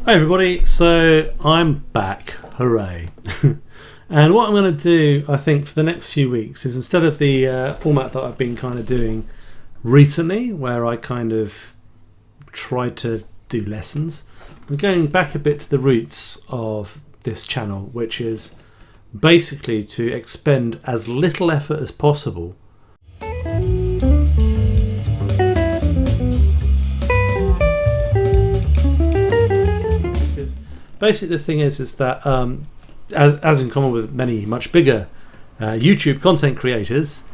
Hi everybody, so I'm back, hooray. And what I'm going to do, I think, for the next few weeks is, instead of the format that I've been kind of doing recently, where I kind of tried to do lessons, I'm going back a bit to the roots of this channel, which is basically to expend as little effort as possible basically the thing is that as in common with many much bigger YouTube content creators,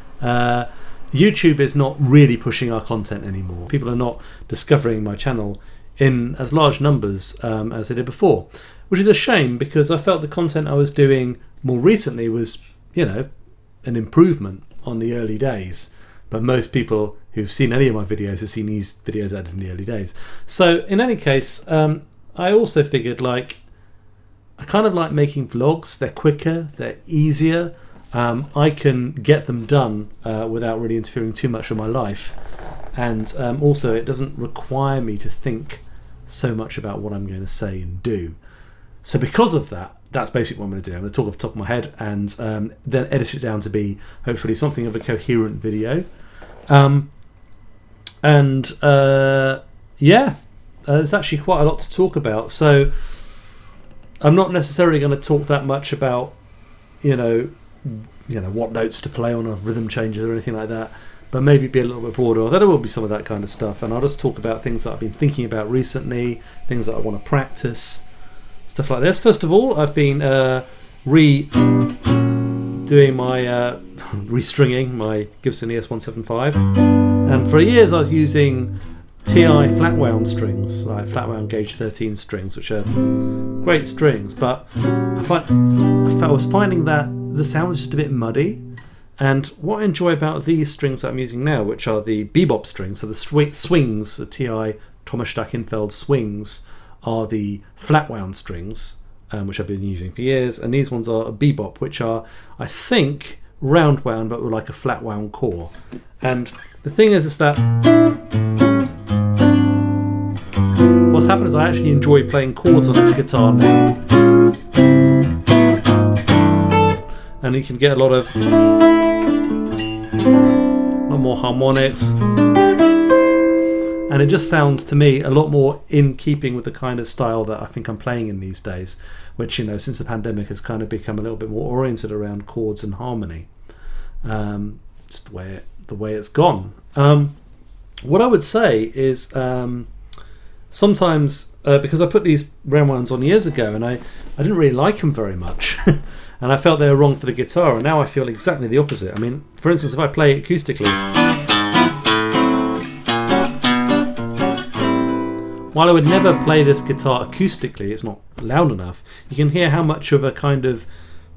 YouTube is not really pushing our content anymore. People are not discovering my channel in as large numbers as they did before, which is a shame, because I felt the content I was doing more recently was, you know, an improvement on the early days. But most people who've seen any of my videos have seen these videos added in the early days. So in any case, I also figured, like, I kind of like making vlogs. They're quicker, they're easier. I can get them done without really interfering too much with my life. And also it doesn't require me to think so much about what I'm going to say and do. So because of that, that's basically what I'm going to do. I'm going to talk off the top of my head and then edit it down to be hopefully something of a coherent video. Yeah, there's actually quite a lot to talk about. So I'm not necessarily going to talk that much about, you know what notes to play on, or rhythm changes or anything like that, but maybe be a little bit broader. There will be some of that kind of stuff, and I'll just talk about things that I've been thinking about recently, things that I want to practice, stuff like this. First of all, I've been doing my restringing my Gibson ES175, and for years I was using TI flat wound strings, like flat wound gauge 13 strings, which are great strings, but I was finding that the sound was just a bit muddy. And what I enjoy about these strings that I'm using now, which are the bebop strings, so the swings, the TI Thomas Stackenfeld swings, are the flat wound strings, which I've been using for years, and these ones are a bebop, which are, I think, round wound, but with like a flat wound core. And the thing is that what's happened is I actually enjoy playing chords on this guitar now, and you can get a lot more harmonics, and it just sounds to me a lot more in keeping with the kind of style that I think I'm playing in these days, which, since the pandemic has kind of become a little bit more oriented around chords and harmony. Just the way it's gone. What I would say is sometimes because I put these round ones on years ago, and I didn't really like them very much, and I felt they were wrong for the guitar, and now I feel exactly the opposite. I mean, for instance, if I play it acoustically, while I would never play this guitar acoustically, it's not loud enough, you can hear how much of a kind of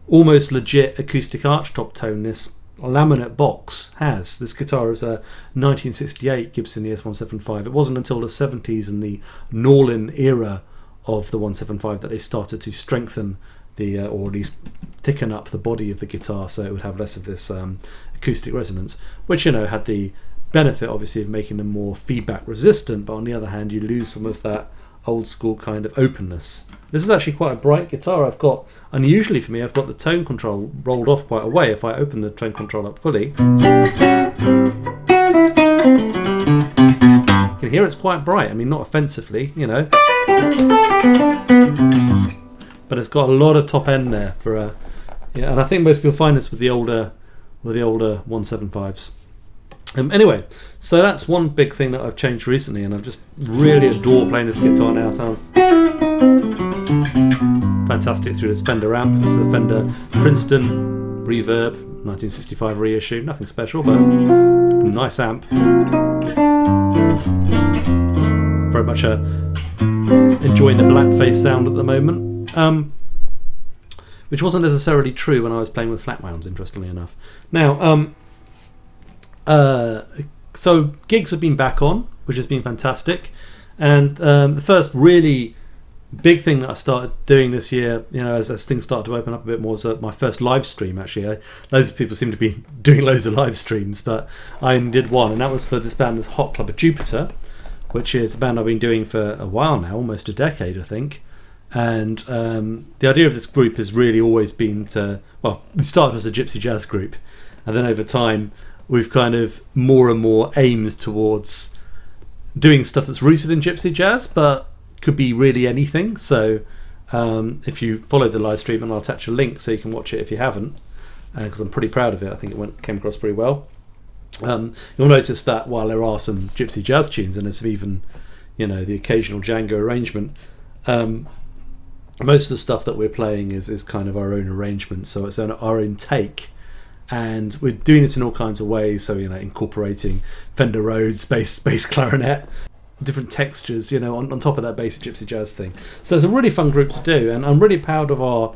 almost legit acoustic archtop tone this laminate box has. This guitar is a 1968 Gibson ES175. It wasn't until the 70s and the Norlin era of the 175 that they started to strengthen or at least thicken up the body of the guitar so it would have less of this acoustic resonance, which had the benefit obviously of making them more feedback resistant, but on the other hand you lose some of that old school kind of openness. This is actually quite a bright guitar I've got. Unusually for me, I've got the tone control rolled off quite a way. If I open the tone control up fully, you can hear it's quite bright. I mean, not offensively, but it's got a lot of top end there for a. Yeah, and I think most people find this with the older 175s. Anyway, so that's one big thing that I've changed recently, and I've just really adore playing this guitar now. It sounds fantastic through this Fender amp. This is a Fender Princeton Reverb 1965 reissue. Nothing special, but a nice amp. Very much enjoying the blackface sound at the moment, which wasn't necessarily true when I was playing with flat wounds, interestingly enough. Now, so gigs have been back on, which has been fantastic, and the first really big thing that I started doing this year, as things started to open up a bit more, was my first live stream. Actually, loads of people seem to be doing loads of live streams, but I only did one, and that was for this band, the Hot Club of Jupiter, which is a band I've been doing for a while now, almost a decade, I think. And the idea of this group has really always been we started as a gypsy jazz group, and then over time we've kind of more and more aimed towards doing stuff that's rooted in gypsy jazz, but could be really anything. So if you follow the live stream, and I'll attach a link so you can watch it if you haven't, because I'm pretty proud of it. I think it came across pretty well. You'll notice that while there are some gypsy jazz tunes, and there's even the occasional Django arrangement, most of the stuff that we're playing is kind of our own arrangement, so it's our own take. And we're doing it in all kinds of ways, so incorporating Fender Rhodes bass clarinet, different textures, on top of that basic gypsy jazz thing. So it's a really fun group to do, and I'm really proud of our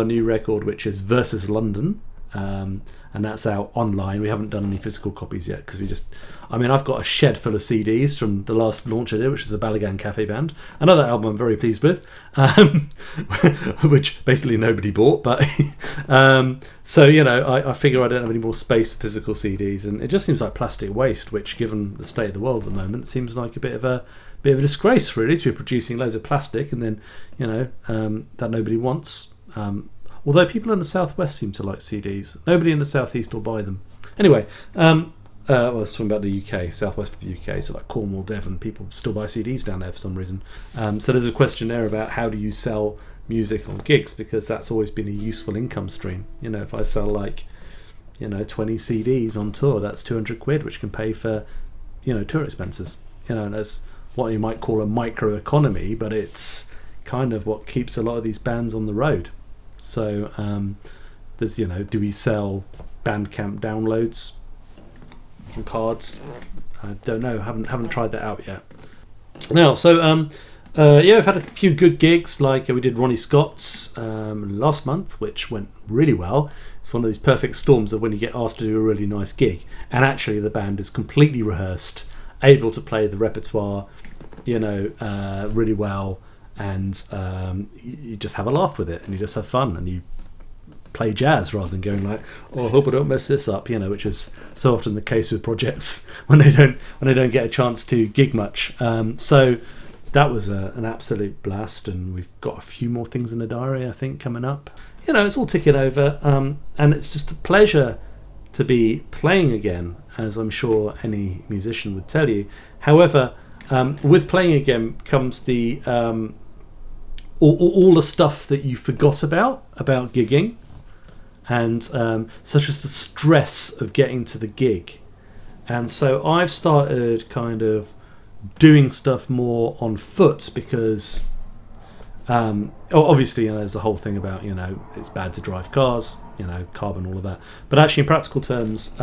new record, which is Versus London, and that's out online. We haven't done any physical copies yet because I've got a shed full of CDs from the last launch I did, which is a Balagan Cafe Band. Another album I'm very pleased with, which basically nobody bought. But so I figure I don't have any more space for physical CDs, and it just seems like plastic waste. Which, given the state of the world at the moment, seems like a bit of a disgrace, really, to be producing loads of plastic and then that nobody wants. Although people in the southwest seem to like CDs, nobody in the southeast will buy them. Anyway, I was talking about the UK, southwest of the UK, so like Cornwall, Devon, people still buy CDs down there for some reason. So there's a question there about how do you sell music on gigs, because that's always been a useful income stream. If I sell 20 CDs on tour, that's 200 quid, which can pay for tour expenses. And that's what you might call a micro economy, but it's kind of what keeps a lot of these bands on the road. So there's do we sell Bandcamp downloads and cards? I don't know, haven't tried that out yet. Now, so we've had a few good gigs, like we did Ronnie Scott's last month, which went really well. It's one of these perfect storms of when you get asked to do a really nice gig, and actually the band is completely rehearsed, able to play the repertoire really well, and you just have a laugh with it, and you just have fun, and you play jazz rather than going like, oh, I hope I don't mess this up, which is so often the case with projects when they don't get a chance to gig much. So that was an absolute blast, and we've got a few more things in the diary, I think, coming up. It's all ticking over, and it's just a pleasure to be playing again, as I'm sure any musician would tell you. However, with playing again comes the all the stuff that you forgot about gigging, and such as the stress of getting to the gig. And so I've started kind of doing stuff more on foot because obviously there's the whole thing about it's bad to drive cars, carbon, all of that, but actually in practical terms,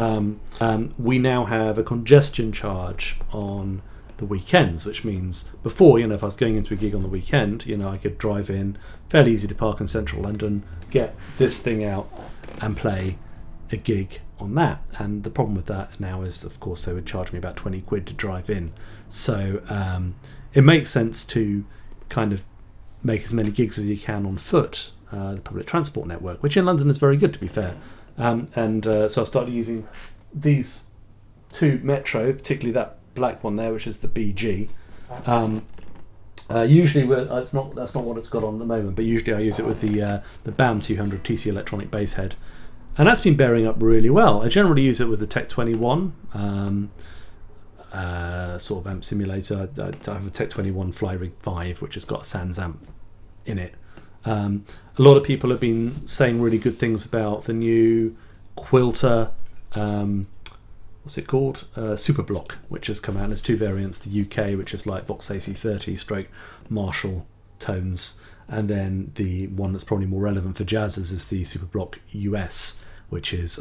we now have a congestion charge on the weekends, which means before, if I was going into a gig on the weekend, I could drive in, fairly easy to park in central London, get this thing out and play a gig on that. And the problem with that now is, of course, they would charge me about 20 quid to drive in. So it makes sense to kind of make as many gigs as you can on foot, the public transport network, which in London is very good, to be fair. So I started using these two Metro, particularly that black one there, which is the BG. Usually that's not what it's got on at the moment, but usually I use it with the BAM 200 TC electronic bass head, and that's been bearing up really well. I generally use it with the Tech 21 sort of amp simulator. I have the Tech 21 Flyrig 5, which has got a Sans amp in it. A lot of people have been saying really good things about the new Quilter, what's it called? Superblock, which has come out. There's two variants, the UK, which is like Vox AC30 stroke Marshall tones, and then the one that's probably more relevant for jazzers is the Superblock US, which is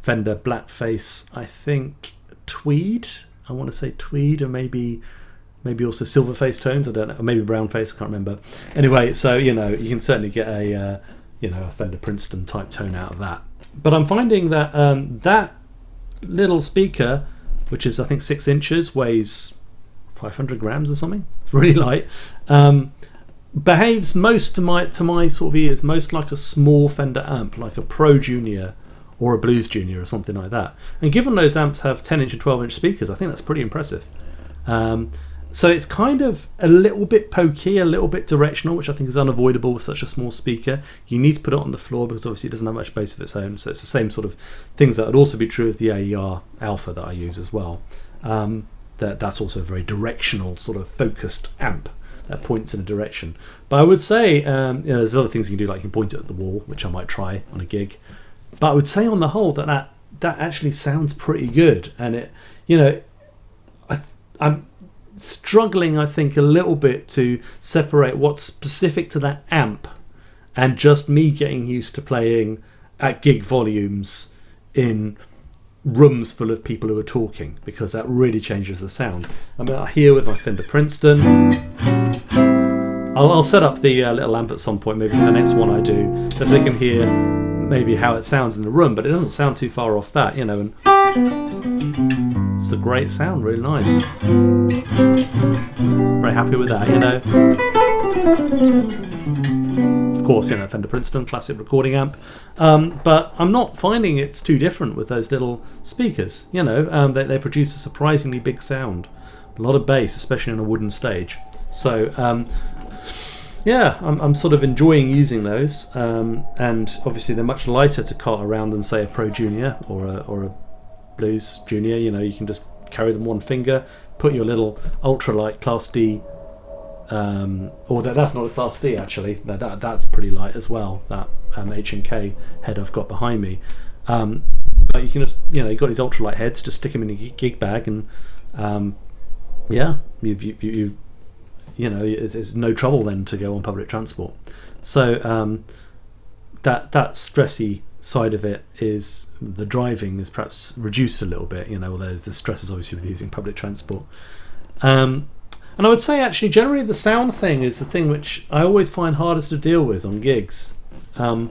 Fender Blackface, I think Tweed. I want to say Tweed, or maybe also Silverface tones. I don't know, or maybe Brownface. I can't remember. Anyway, so you can certainly get a Fender Princeton type tone out of that. But I'm finding that that little speaker, which is I think 6 inches, weighs 500 grams or something. It's really light. Behaves most to my sort of ears most like a small Fender amp, like a Pro Junior or a Blues Junior or something like that. And given those amps have 10-inch and 12-inch speakers, I think that's pretty impressive. So it's kind of a little bit pokey, a little bit directional, which I think is unavoidable with such a small speaker. You need to put it on the floor because obviously it doesn't have much bass of its own. So it's the same sort of things that would also be true of the AER Alpha that I use as well. That's also a very directional, sort of focused amp that points in a direction. But I would say there's other things you can do, like you can point it at the wall, which I might try on a gig. But I would say on the whole that actually sounds pretty good, and it, I'm struggling, I think, a little bit to separate what's specific to that amp and just me getting used to playing at gig volumes in rooms full of people who are talking, because that really changes the sound. I'm here with my Fender Princeton. I'll set up the little amp at some point, maybe for the next one I do, just so you can hear maybe how it sounds in the room, but it doesn't sound too far off that, and it's a great sound, really nice. Very happy with that, Of course, Fender Princeton, classic recording amp. But I'm not finding it's too different with those little speakers, they produce a surprisingly big sound. A lot of bass, especially on a wooden stage. So, I'm sort of enjoying using those, and obviously they're much lighter to cart around than, say, a Pro Junior or a Blues Junior. You can just carry them one finger, put your little ultralight Class D, or that's not a Class D actually. That's pretty light as well. That H&K head I've got behind me. But you can just you've got these ultralight heads, just stick them in a gig bag, and you it's no trouble then to go on public transport. So that stressy side of it is the driving is perhaps reduced a little bit, although the stress is obviously with using public transport. And I would say actually generally the sound thing is the thing which I always find hardest to deal with on gigs. There's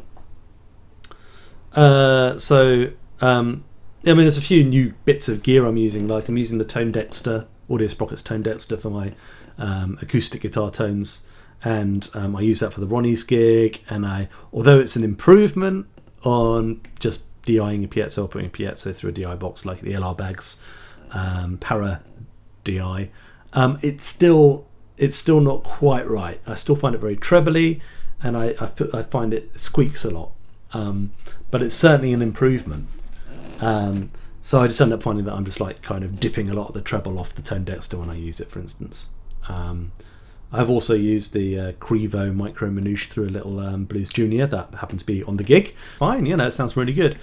a few new bits of gear I'm using, like I'm using the Tone Dexter, Audio Sprockets Tone Dexter for my acoustic guitar tones, and I use that for the Ronnie's gig. And although it's an improvement on just DIing a piezo, or putting a piezo through a DI box like the LR Bags Para DI, it's still not quite right. I still find it very trebly, and I find it squeaks a lot. But it's certainly an improvement. So I just end up finding that I'm just like kind of dipping a lot of the treble off the tone dexter when I use it, for instance. I've also used the Crevo Micro Manouche through a little Blues Junior that happened to be on the gig. Fine, it sounds really good.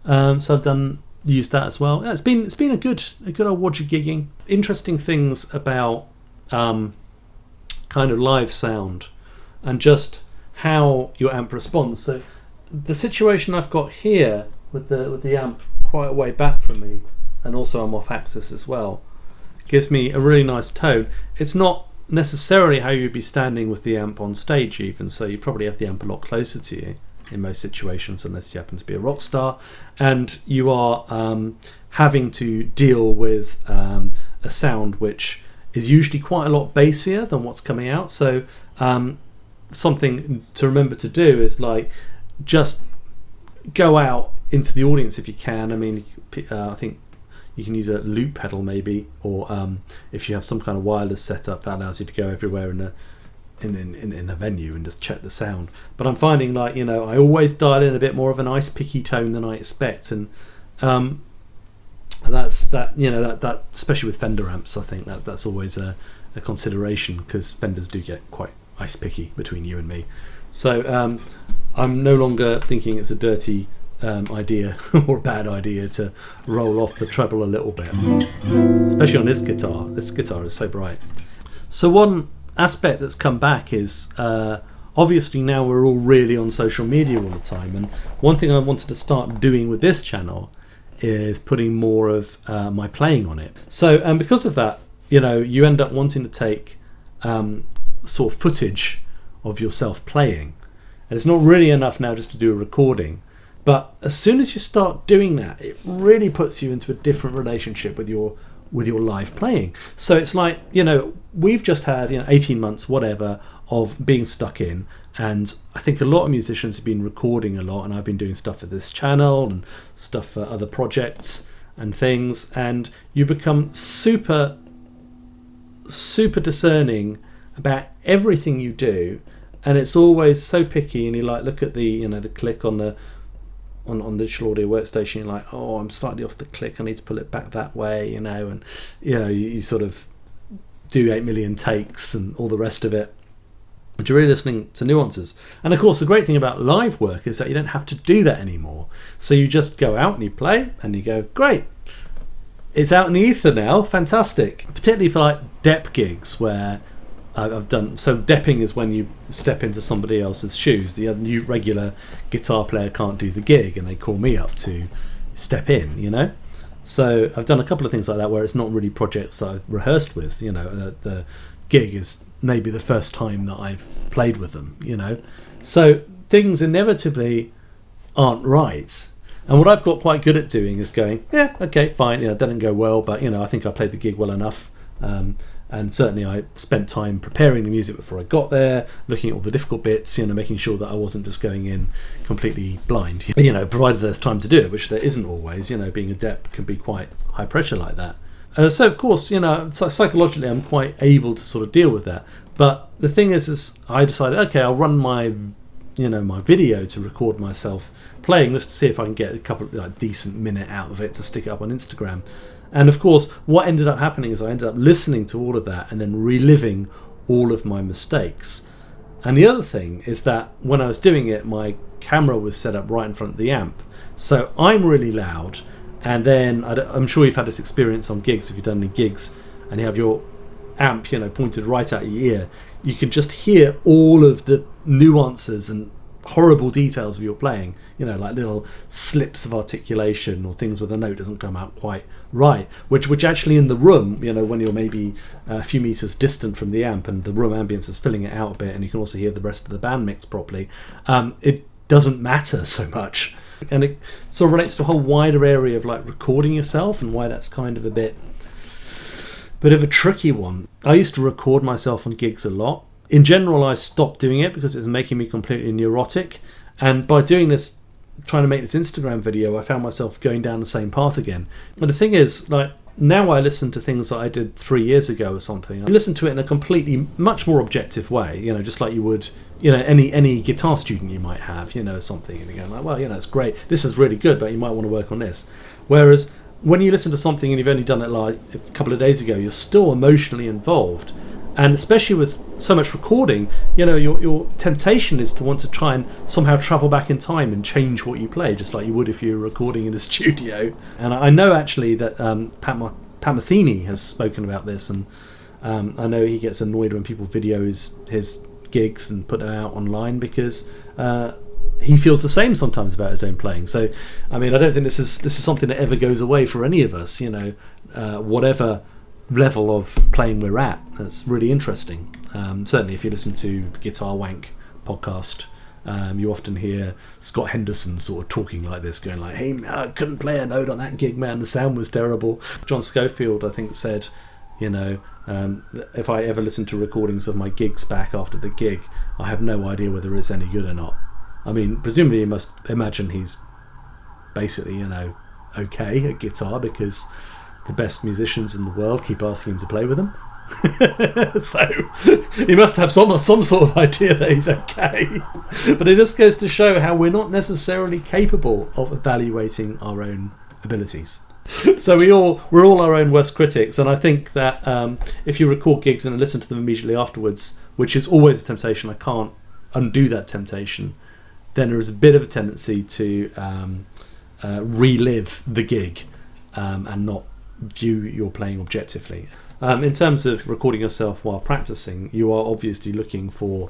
So I've used that as well. Yeah, it's been a good old watch of gigging. Interesting things about kind of live sound and just how your amp responds. So the situation I've got here with the amp quite a way back from me, and also I'm off axis as well, gives me a really nice tone. It's not necessarily how you'd be standing with the amp on stage even, so you probably have the amp a lot closer to you in most situations, unless you happen to be a rock star, and you are having to deal with a sound which is usually quite a lot bassier than what's coming out. So something to remember to do is like just go out into the audience if you can. I mean, I think you can use a loop pedal maybe, or if you have some kind of wireless setup that allows you to go everywhere in a venue and just check the sound. But I'm finding like, I always dial in a bit more of an ice picky tone than I expect, and that's especially with Fender amps, I think that's always a consideration, because Fenders do get quite ice picky between you and me. So I'm no longer thinking it's a dirty idea or a bad idea to roll off the treble a little bit, especially on this guitar. This guitar is so bright. So one aspect that's come back is obviously now we're all really on social media all the time, and one thing I wanted to start doing with this channel is putting more of my playing on it. So because of that, you end up wanting to take sort of footage of yourself playing, and it's not really enough now just to do a recording. But as soon as you start doing that, it really puts you into a different relationship with your live playing. So it's like, we've just had 18 months, whatever, of being stuck in, and I think a lot of musicians have been recording a lot, and I've been doing stuff for this channel and stuff for other projects and things, and you become super discerning about everything you do, and it's always so picky, and you like look at the the click on the digital audio workstation, you're like, oh, I'm slightly off the click, I need to pull it back that way, and you sort of do 8 million takes and all the rest of it, but you're really listening to nuances. And of course the great thing about live work is that you don't have to do that anymore, so you just go out and you play and you go, great, it's out in the ether now, fantastic. Particularly for like dep gigs where I've done, so depping is when you step into somebody else's shoes. The new regular guitar player can't do the gig and they call me up to step in, So I've done a couple of things like that where it's not really projects that I've rehearsed with, the gig is maybe the first time that I've played with them, So things inevitably aren't right. And what I've got quite good at doing is going, yeah, okay, fine, that didn't go well, but I think I played the gig well enough. And certainly I spent time preparing the music before I got there, looking at all the difficult bits, making sure that I wasn't just going in completely blind, provided there's time to do it, which there isn't always. Being a dep can be quite high pressure like that. So of course, psychologically I'm quite able to sort of deal with that. But the thing is I decided, okay, I'll run my video to record myself playing, just to see if I can get a couple of decent minute out of it to stick it up on Instagram. And of course, what ended up happening is I ended up listening to all of that and then reliving all of my mistakes. And the other thing is that when I was doing it, my camera was set up right in front of the amp. So I'm really loud, and then I'm sure you've had this experience on gigs, if you've done any gigs, and you have your amp, pointed right at your ear. You can just hear all of the nuances and horrible details of your playing, like little slips of articulation or things where the note doesn't come out quite right, which actually in the room, when you're maybe a few meters distant from the amp and the room ambience is filling it out a bit, and you can also hear the rest of the band mix properly, it doesn't matter so much. And it sort of relates to a whole wider area of like recording yourself, and why that's kind of a bit of a tricky one. I used to record myself on gigs a lot, In general, I stopped doing it because it was making me completely neurotic. And by doing this, trying to make this Instagram video, I found myself going down the same path again. And the thing is, like, now I listen to things that I did 3 years ago or something. I listen to it in a completely much more objective way, you know, just like you would, you know, any guitar student you might have, you know, something, and you're going like, well, you know, it's great, this is really good, but you might want to work on this. Whereas when you listen to something and you've only done it like a couple of days ago, you're still emotionally involved. And especially with so much recording, you know, your temptation is to want to try and somehow travel back in time and change what you play, just like you would if you were recording in a studio. And I know actually that Pat Metheny has spoken about this, and I know he gets annoyed when people video his gigs and put them out online because he feels the same sometimes about his own playing. So, I mean, I don't think this is something that ever goes away for any of us, you know, whatever level of playing we're at. That's really interesting. Certainly if you listen to Guitar Wank podcast, you often hear Scott Henderson sort of talking like this, going like, hey, I couldn't play a note on that gig, man, the sound was terrible. John Schofield, I think, said, you know, if I ever listen to recordings of my gigs back after the gig, I have no idea whether it's any good or not. I mean, presumably you must imagine he's basically, you know, okay at guitar because the best musicians in the world keep asking him to play with them. So he must have some sort of idea that he's okay. But it just goes to show how we're not necessarily capable of evaluating our own abilities. So we're all our own worst critics, and I think that if you record gigs and listen to them immediately afterwards, which is always a temptation, I can't undo that temptation, then there is a bit of a tendency to relive the gig and not view your playing objectively. In terms of recording yourself while practicing, you are obviously looking for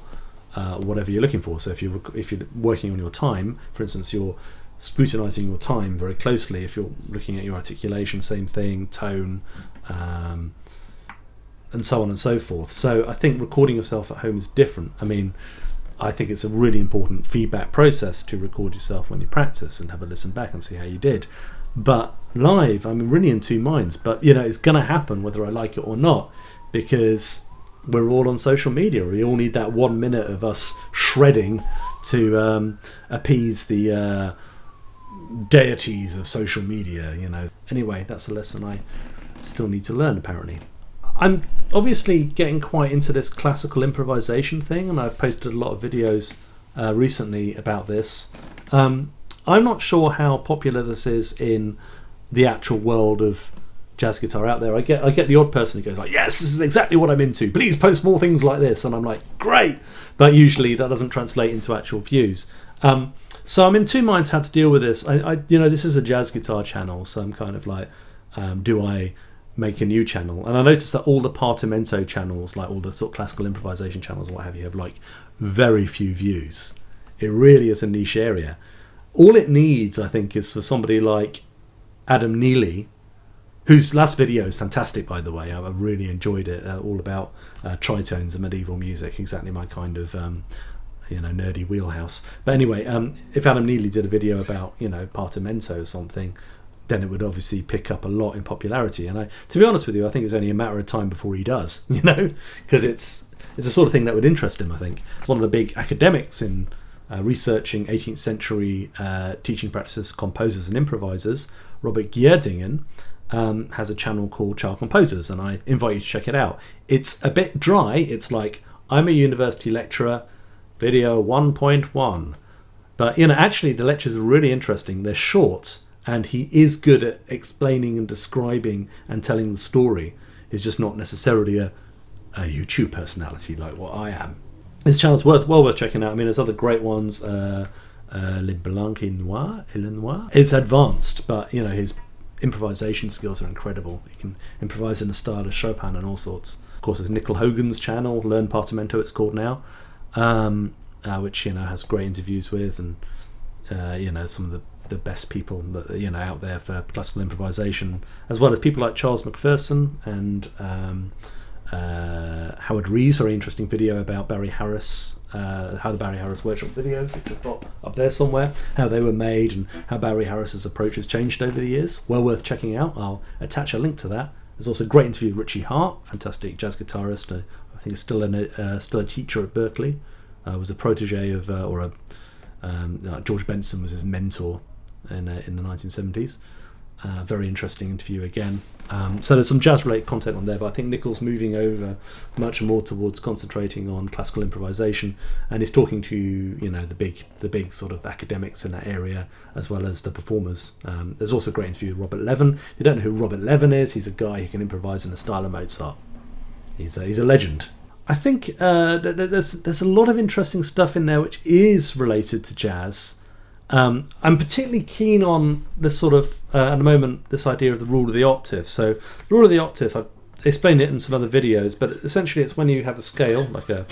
whatever you're looking for. So if you're working on your time, for instance, you're scrutinizing your time very closely. If you're looking at your articulation, same thing, tone, and so on and so forth. So I think recording yourself at home is different. I mean, I think it's a really important feedback process to record yourself when you practice and have a listen back and see how you did. But live, I'm really in two minds. But, you know, it's going to happen whether I like it or not, because we're all on social media. We all need that 1 minute of us shredding to appease the deities of social media, you know. Anyway, that's a lesson I still need to learn, apparently. I'm obviously getting quite into this classical improvisation thing, and I've posted a lot of videos recently about this. I'm not sure how popular this is in the actual world of jazz guitar out there. I get the odd person who goes like, yes, this is exactly what I'm into, please post more things like this, and I'm like, great, but usually that doesn't translate into actual views. So I'm in two minds how to deal with this. I you know, this is a jazz guitar channel, so I'm kind of like, do I make a new channel? And I noticed that all the partimento channels, like all the sort of classical improvisation channels and what have you, have like very few views. It really is a niche area. All it needs, I think, is for somebody like Adam Neely, whose last video is fantastic, by the way. I really enjoyed it. All about tritones and medieval music, exactly my kind of nerdy wheelhouse. But anyway, if Adam Neely did a video about, you know, partimento or something, then it would obviously pick up a lot in popularity. And to be honest with you, I think it's only a matter of time before he does, you know, because it's the sort of thing that would interest him, I think. One of the big academics in researching 18th century teaching practices, composers and improvisers, Robert Gierdingen, has a channel called Child Composers, and I invite you to check it out. It's a bit dry. It's like, I'm a university lecturer, video 1.1. But, you know, actually the lectures are really interesting. They're short, and he is good at explaining and describing and telling the story. He's just not necessarily a YouTube personality like what I am. This channel's well worth checking out. I mean, there's other great ones. Le Blanc et Noir. It's advanced, but, you know, his improvisation skills are incredible. He can improvise in the style of Chopin and all sorts. Of course, there's Nickel Hogan's channel, Learn Partimento it's called now, which, you know, has great interviews with, and you know, some of the best people that, you know, out there for classical improvisation, as well as people like Charles McPherson and Howard Rees, very interesting video about Barry Harris, how the Barry Harris workshop videos, which I've got up there somewhere, how they were made and how Barry Harris's approach has changed over the years. Well worth checking out. I'll attach a link to that There's also a great interview with Richie Hart, fantastic jazz guitarist. I think is still a teacher at Berkeley. Was a protege of George Benson was his mentor in the 1970s. Very interesting interview again. So there's some jazz-related content on there, but I think Nichols moving over much more towards concentrating on classical improvisation, and he's talking to the big sort of academics in that area as well as the performers. There's also a great interview with Robert Levin. If you don't know who Robert Levin is, he's a guy who can improvise in the style of Mozart. He's a legend. I think there's a lot of interesting stuff in there which is related to jazz. I'm particularly keen on this sort of, at the moment, this idea of the rule of the octave. So the rule of the octave, I've explained it in some other videos, but essentially it's when you have a scale, like a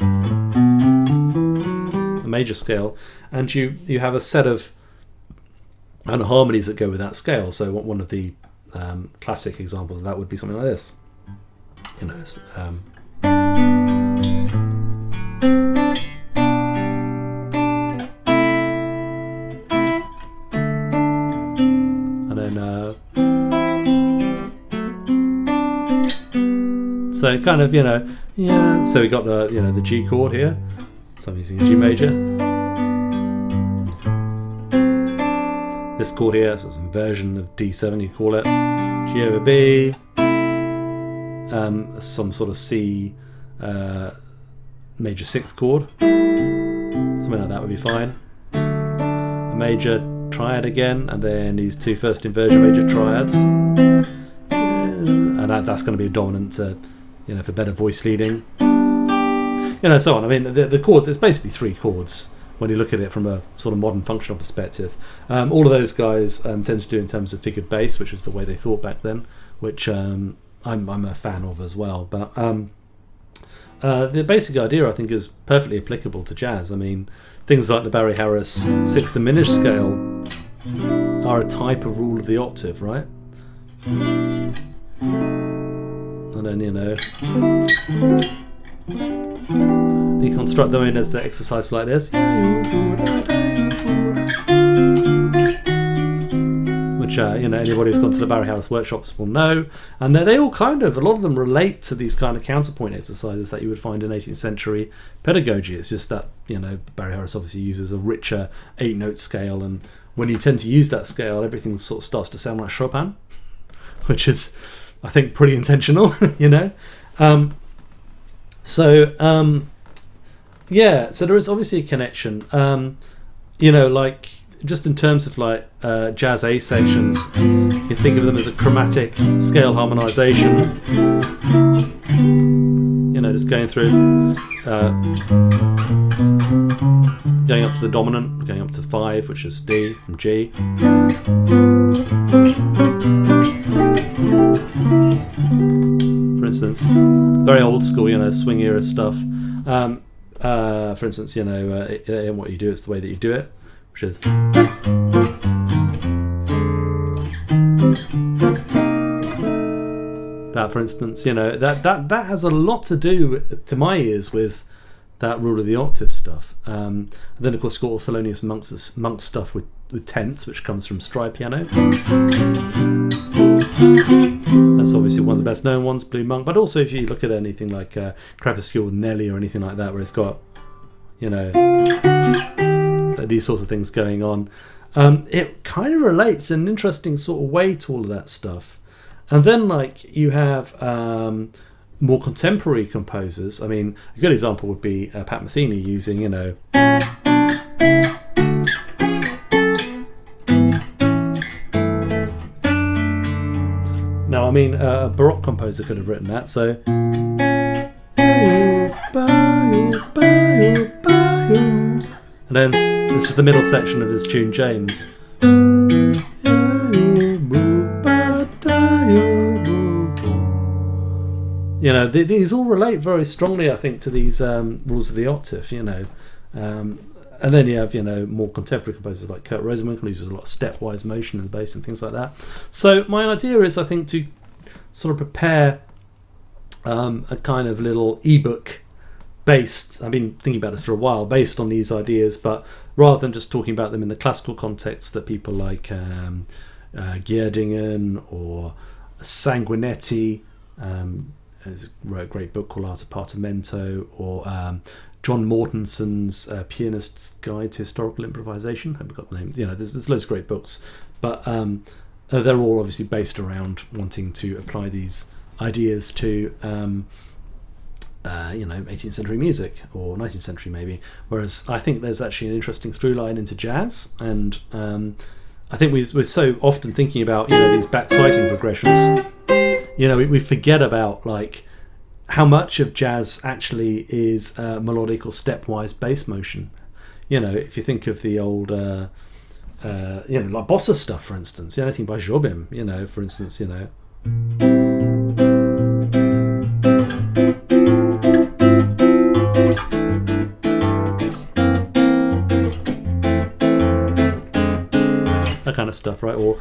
major scale, and you have a set of harmonies that go with that scale. So one of the classic examples of that would be something like this. So kind of, so we got the G chord here. So I'm using a G major. This chord here, so it's an inversion of D7, you call it. G over B. Some sort of C major sixth chord. Something like that would be fine. A major triad again, and then these two first inversion major triads. And that's going to be a dominant for better voice leading, so on. I mean, the chords, it's basically three chords when you look at it from a sort of modern functional perspective. All of those guys tend to do in terms of figured bass, which is the way they thought back then, which I'm a fan of as well. But the basic idea, I think, is perfectly applicable to jazz. I mean, things like the Barry Harris sixth diminished scale are a type of rule of the octave, right? And then, you construct them in as the exercise like this, which anybody who's gone to the Barry Harris workshops will know. And they all a lot of them relate to these kind of counterpoint exercises that you would find in 18th century pedagogy. It's just that Barry Harris obviously uses a richer 8-note scale, and when you tend to use that scale, everything sort of starts to sound like Chopin, which is, I think, pretty intentional. So there is obviously a connection. Like just in terms of like jazz A sections, you can think of them as a chromatic scale harmonization. Just going through, going up to the dominant, going up to 5, which is D from G. For instance, very old school, swing era stuff. For instance, in what you do, it's the way that you do it, which is that. For instance, that has a lot to do, to my ears, with that rule of the octave stuff. And then, of course, you've got Thelonious Monk's stuff with tenths, which comes from stride piano. That's obviously one of the best known ones, Blue Monk. But also, if you look at anything like Crepuscule with Nelly or anything like that, where it's got, these sorts of things going on, it kind of relates in an interesting sort of way to all of that stuff. And then, you have more contemporary composers. I mean, a good example would be Pat Metheny using, Now, I mean, a Baroque composer could have written that, so. And then this is the middle section of his tune, James. These all relate very strongly, I think, to these rules of the octave, and then you have, more contemporary composers like Kurt Rosenwinkel, who uses a lot of stepwise motion in the bass and things like that. So my idea is, I think, to sort of prepare a kind of little ebook based, I've been thinking about this for a while, based on these ideas, but rather than just talking about them in the classical context that people like Gierdingen or Sanguinetti wrote a great book called Arte Partimento, or John Mortenson's Pianist's Guide to Historical Improvisation. I haven't got the name. There's loads of great books, but they're all obviously based around wanting to apply these ideas to 18th century music, or 19th century maybe. Whereas I think there's actually an interesting through line into jazz, and I think we're so often thinking about these back cycling progressions. We forget about like how much of jazz actually is melodic or stepwise bass motion. If you think of the old like bossa stuff, for instance, anything by Jobim, for instance, that kind of stuff, right? Or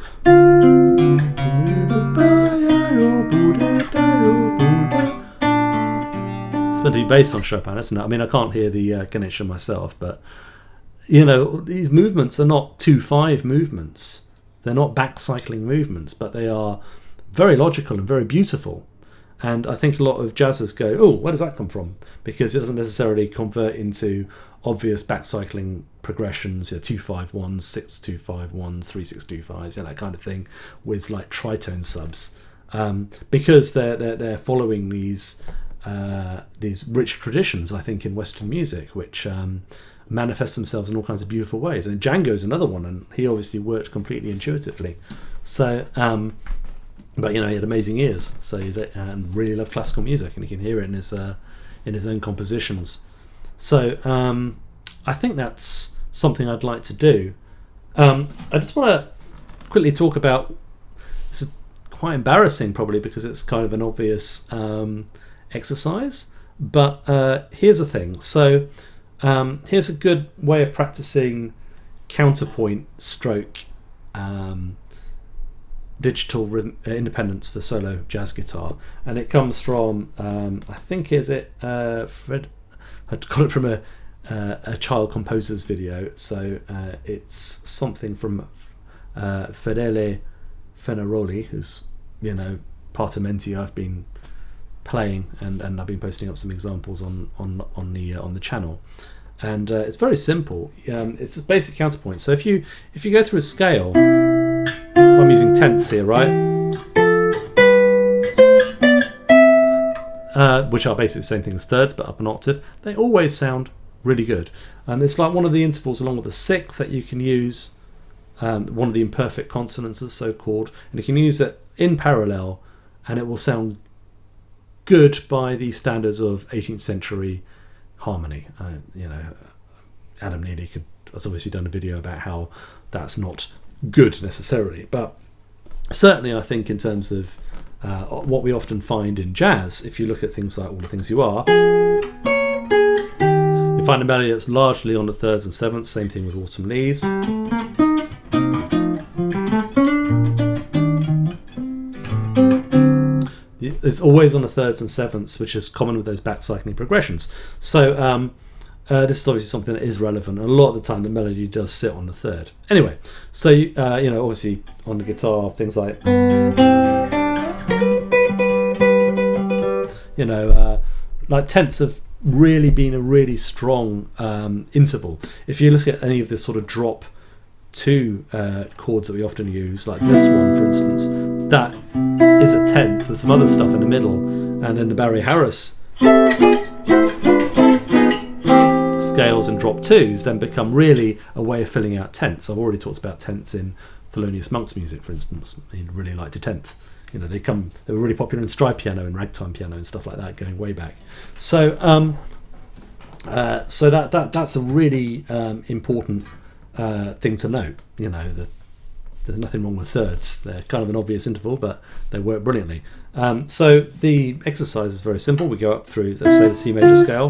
it's meant to be based on Chopin, isn't it? I mean, I can't hear the Ganesha myself, but these movements are not 2/5 movements. They're not back cycling movements, but they are very logical and very beautiful. And I think a lot of jazzers go, oh, where does that come from? Because it doesn't necessarily convert into obvious back cycling progressions, 2/5/1s, 6/2/5/1s, 3/6/2/5s, that kind of thing, with like tritone subs, because they're following these rich traditions, I think, in Western music, which manifest themselves in all kinds of beautiful ways. And Django's another one, and he obviously worked completely intuitively. So, but he had amazing ears, so and really loved classical music, and you can hear it in his own compositions. So I think that's something I'd like to do. I just want to quickly talk about, this is quite embarrassing probably because it's kind of an obvious exercise, but here's the thing. So here's a good way of practicing counterpoint stroke digital rhythm, independence for solo jazz guitar, and it comes from I think Fred. I got it from a child composer's video, so it's something from Fedele Fenaroli, who's Partimenti I've been playing, and I've been posting up some examples on the channel, and it's very simple. It's a basic counterpoint. So if you go through a scale, I'm using tenths here, right? Which are basically the same thing as thirds, but up an octave. They always sound really good, and it's like one of the intervals along with the sixth that you can use, one of the imperfect consonants, is so called, and you can use it in parallel, and it will sound good by the standards of 18th century harmony. Adam Neely has obviously done a video about how that's not good necessarily, but certainly I think in terms of what we often find in jazz, if you look at things like All the Things You Are, you find a melody that's largely on the thirds and sevenths. Same thing with Autumn Leaves. It's always on the thirds and sevenths, which is common with those back cycling progressions. So this is obviously something that is relevant, and a lot of the time the melody does sit on the third. Anyway, so obviously on the guitar, things like like tenths have really been a really strong interval. If you look at any of the sort of drop 2 chords that we often use, like this one for instance, that is a tenth with some other stuff in the middle, and then the Barry Harris scales and drop 2s then become really a way of filling out tenths. I've already talked about tenths in Thelonious Monk's music, for instance. He really liked a tenth. They were really popular in stride piano and ragtime piano and stuff like that, going way back. So so that's a really important thing to note. That there's nothing wrong with thirds. They're kind of an obvious interval, but they work brilliantly. So the exercise is very simple. We go up through, let's say, the C major scale,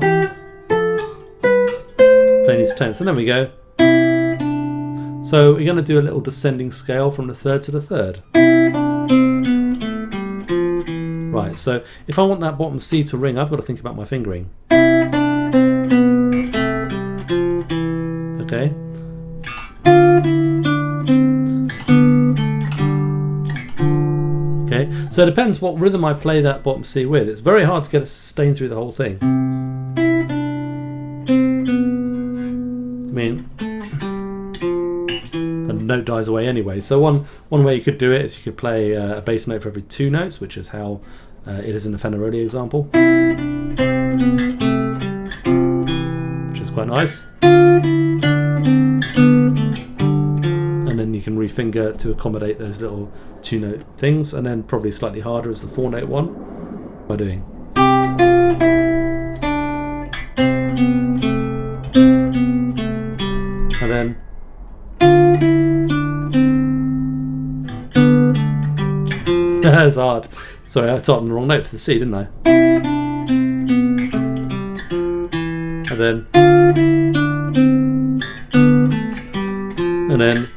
playing these tenths, and then we go. So we're going to do a little descending scale from the third to the third. Right, so if I want that bottom C to ring, I've got to think about my fingering. Okay. Okay, Okay, so it depends what rhythm I play that bottom C with. It's very hard to get it to sustain through the whole thing. I mean, the note dies away anyway. So one way you could do it is you could play a bass note for every 2 notes, which is how it is in the Fenaroli example, which is quite nice. And then you can refinger to accommodate those little 2-note things, and then probably slightly harder is the 4-note one by doing. And then that's hard. Sorry, I started on the wrong note for the C, didn't I? And then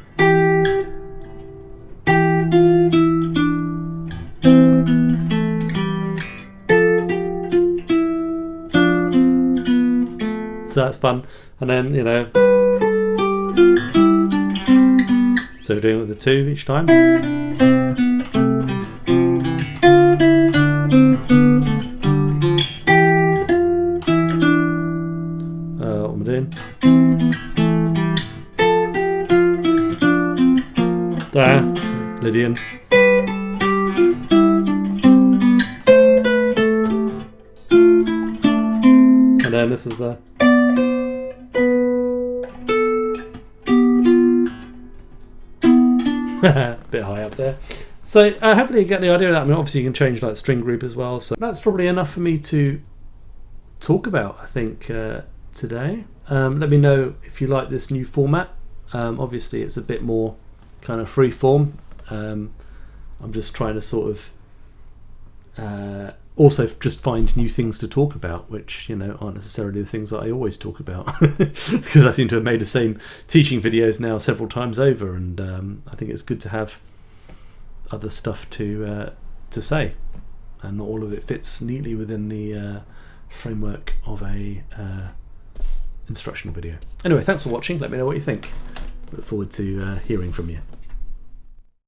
so that's fun. And then, you know, so we're doing it with the 2 each time. What am I doing? There, Lydian. And then this is the bit high up there. So hopefully you get the idea of that. I mean, obviously you can change like string group as well. So that's probably enough for me to talk about, I think, today. Let me know if you like this new format. Obviously it's a bit more kind of free form. I'm just trying to sort of also just find new things to talk about, which, you know, aren't necessarily the things that I always talk about, because I seem to have made the same teaching videos now several times over, and I think it's good to have other stuff to say, and not all of it fits neatly within the framework of a instructional video. Anyway, thanks for watching. Let me know what you think. Look forward to hearing from you.